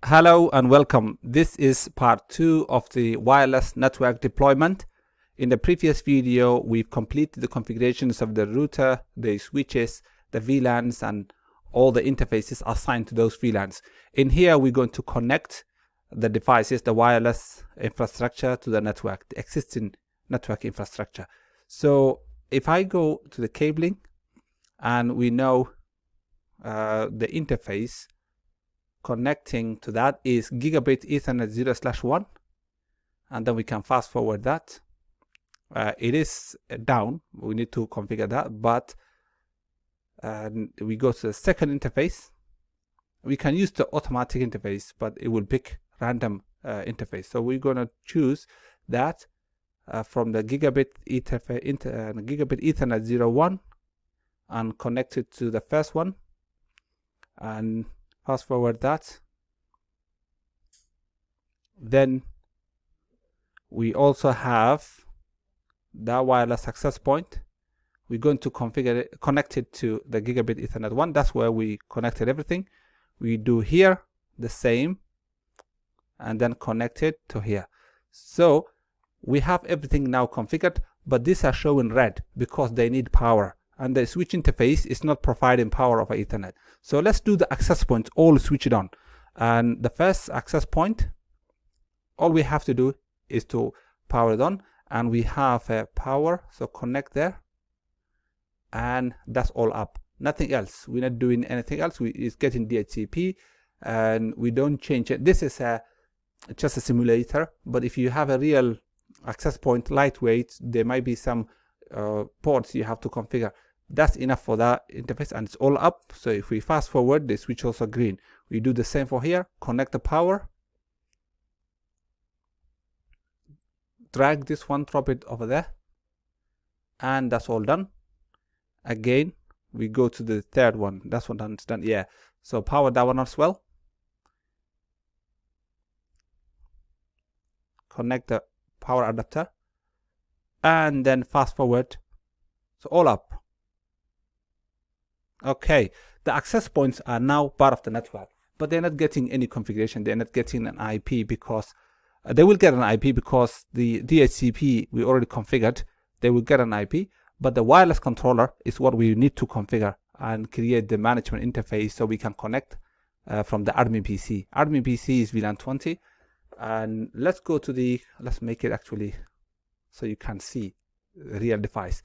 Hello and welcome. This is part 2 of the wireless network deployment. In the previous video, we've completed the configurations of the router, the switches, the VLANs, and all the interfaces assigned to those VLANs. In here, we're going to connect the devices, the wireless infrastructure to the network, the existing network infrastructure. So if I go to the cabling, and we know the interface connecting to that is gigabit Ethernet 0/1, and then we can fast forward that. It is down, we need to configure that, but we go to the second interface. We can use the automatic interface, but it will pick random interface. So we're going to choose that from the gigabit Ethernet 0/1 and connect it to the first one and fast forward that. Then we also have that wireless access point. We're going to configure it, connect it to the gigabit Ethernet 1. That's where we connected everything. We do here the same and then connect it to here. So we have everything now configured, but these are showing red because they need power, and the switch interface is not providing power over Ethernet. So let's do the access points all switched on. And the first access point, all we have to do is to power it on, and we have a power, so connect there, and that's all up, nothing else. We're not doing anything else. It's getting DHCP, and we don't change it. This is just a simulator, but if you have a real access point, lightweight, there might be some ports you have to configure. That's enough for that interface, and it's all up. So if we fast forward, the switch also green. We do the same for here. Connect the power, drag this one, drop it over there, and that's all done. Again, we go to the third one. That's one done. It's done. Yeah. So power that one as well. Connect the power adapter, and then fast forward. So all up. Okay, the access points are now part of the network, but they're not getting any configuration. They're not getting an IP because they will get an IP because the DHCP we already configured. They will get an IP, but the wireless controller is what we need to configure and create the management interface so we can connect from the admin PC. Admin PC is VLAN 20, and let's go to let's make it actually so you can see the real device.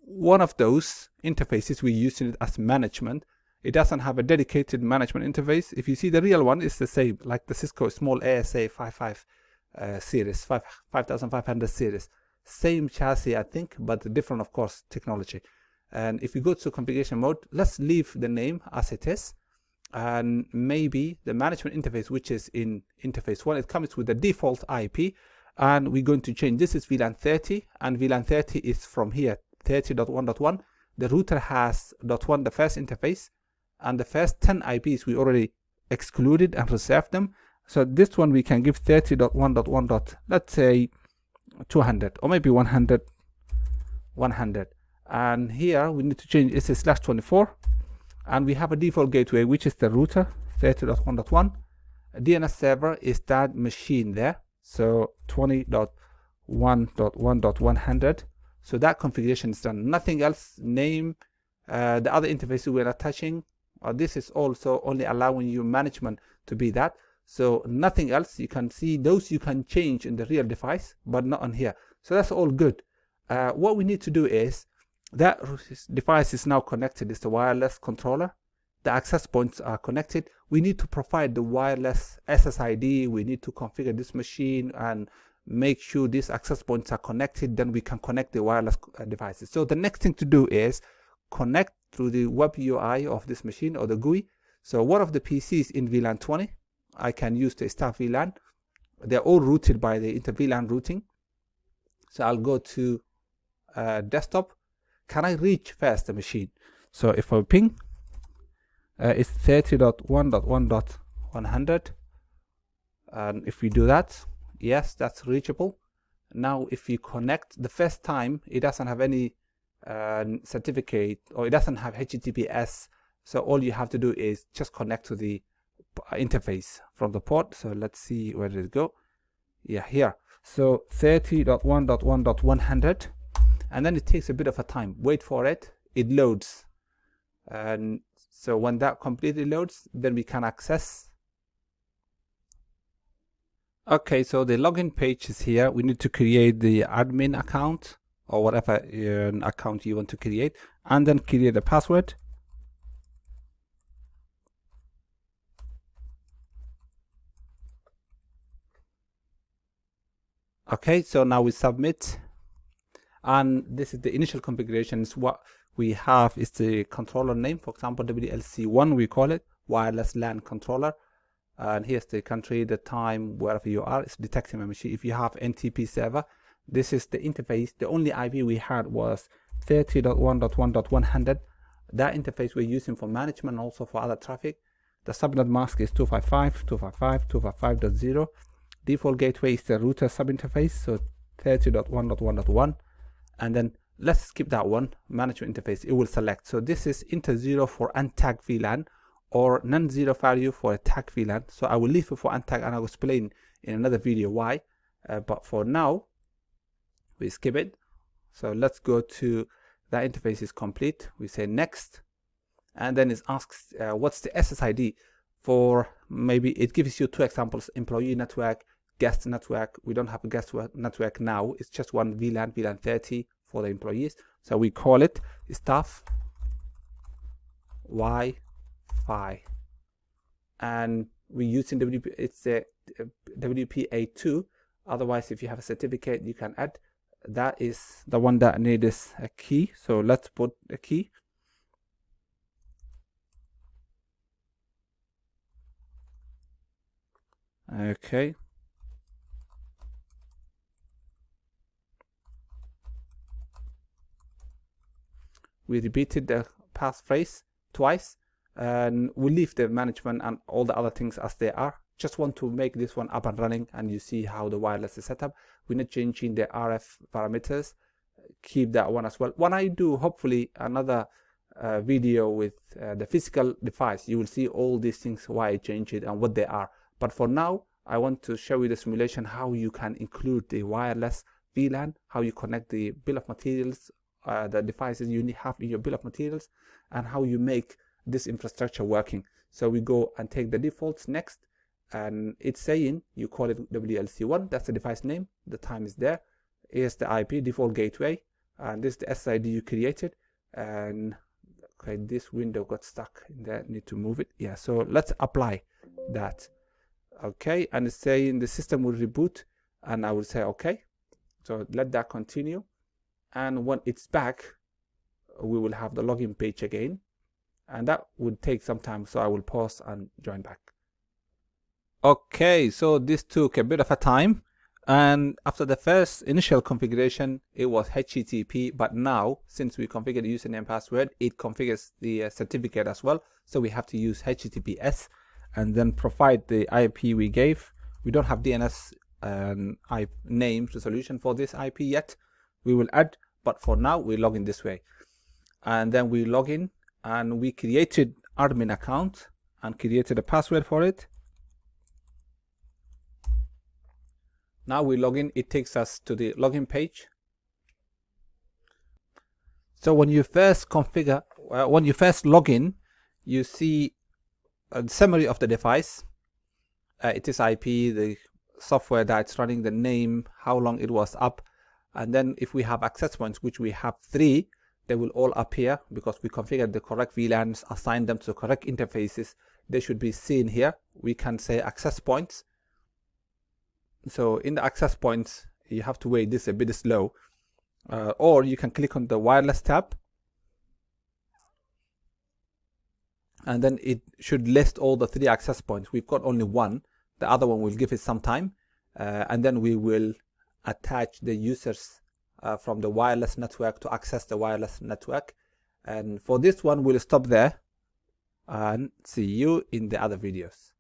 One of those interfaces we're using it as management. It doesn't have a dedicated management interface. If you see the real one, it's the same, like the Cisco small ASA 55 series, 5500 series. Same chassis, I think, but different, of course, technology. And if you go to configuration mode, let's leave the name as it is. And maybe the management interface, which is in interface 1, it comes with the default IP. And we're going to change. This is VLAN 30, and VLAN 30 is from here. 30.1.1. The router has .1, the first interface, and the first 10 IPs we already excluded and reserved them. So this one we can give 30.1.1. Let's say 200 or maybe 100. And here we need to change. It's a /24, and we have a default gateway, which is the router 30.1.1. DNS server is that machine there, so 20.1.1.100. So that configuration is done. Nothing else. Name, the other interfaces we're not touching. This is also only allowing you management to be that. So nothing else. You can see those you can change in the real device, but not on here. So that's all good. What we need to do is that device is now connected. It's the wireless controller. The access points are connected. We need to provide the wireless SSID. We need to configure this machine and make sure these access points are connected. Then we can connect the wireless devices. So the next thing to do is connect through the web UI of this machine or the GUI. So one of the PCs in VLAN 20, I can use the staff VLAN. They're all routed by the inter-VLAN routing. So I'll go to desktop. Can I reach first the machine? So if I ping, it's 30.1.1.100. And if we do that, yes, that's reachable. Now if you connect the first time, it doesn't have any certificate, or it doesn't have HTTPS. So all you have to do is just connect to the interface from the port. So let's see where did it go. Yeah, here. So 30.1.1.100, and then it takes a bit of a time. Wait for it. It loads, and so when that completely loads, then we can access. Okay, so the login page is here. We need to create the admin account or whatever account you want to create, and then create a password. Okay, so now we submit, and this is the initial configurations. What we have is the controller name, for example, WLC1, we call it, wireless LAN controller. And here's the country, the time, wherever you are. It's detecting my machine. If you have NTP server, this is the interface. The only IP we had was 30.1.1.100. That interface we're using for management, also for other traffic. The subnet mask is 255.255.255.0. Default gateway is the router subinterface, so 30.1.1.1. And then let's skip that one, management interface. It will select. So this is inter 0 for untagged VLAN, or non-zero value for a tag VLAN. So I will leave it for untag, and I will explain in another video why. But for now, we skip it. So let's go to that interface is complete. We say next, and then it asks what's the SSID for. Maybe it gives you two examples: employee network, guest network. We don't have a guest network now. It's just one VLAN, VLAN 30 for the employees. So we call it staff Wi-Fi, and we're using WP. It's a WPA2. Otherwise, if you have a certificate, you can add. That is the one that needs a key. So let's put a key. Okay. We repeated the passphrase twice, and we leave the management and all the other things as they are. Just want to make this one up and running, and you see how the wireless is set up. We're not changing the RF parameters. Keep that one as well. When I do hopefully another video with the physical device, you will see all these things, why I changed it and what they are. But for now, I want to show you the simulation, how you can include the wireless VLAN, how you connect the bill of materials, the devices you have in your bill of materials, and how you make this infrastructure working. So we go and take the defaults next, and it's saying you call it WLC1. That's the device name. The time is there. Here's the IP default gateway, and this is the SSID you created. And okay, this window got stuck in there. Need to move it. Yeah. So let's apply that. Okay, and it's saying the system will reboot, and I will say okay. So let that continue. And when it's back, we will have the login page again, and that would take some time, so I will pause and join back. Okay, so this took a bit of a time, and after the first initial configuration, it was HTTP, but now since we configured the username and password, it configures the certificate as well, so we have to use HTTPS and then provide the IP we gave. We don't have DNS name resolution for this IP yet. We will add, but for now we log in this way, and then we log in, and we created admin account and created a password for it. Now we log in. It takes us to the login page. So when you first configure, when you first log in, you see a summary of the device. It is IP, the software that it's running, the name, how long it was up. And then if we have access points, which we have 3, they will all appear because we configured the correct VLANs, assigned them to the correct interfaces. They should be seen here. We can say access points. So in the access points, you have to wait. This is a bit slow. Or you can click on the wireless tab, and then it should list all the 3 access points. We've got only 1. The other one will give it some time. And then we will attach the users from the wireless network to access the wireless network. And for this one, we'll stop there and see you in the other videos.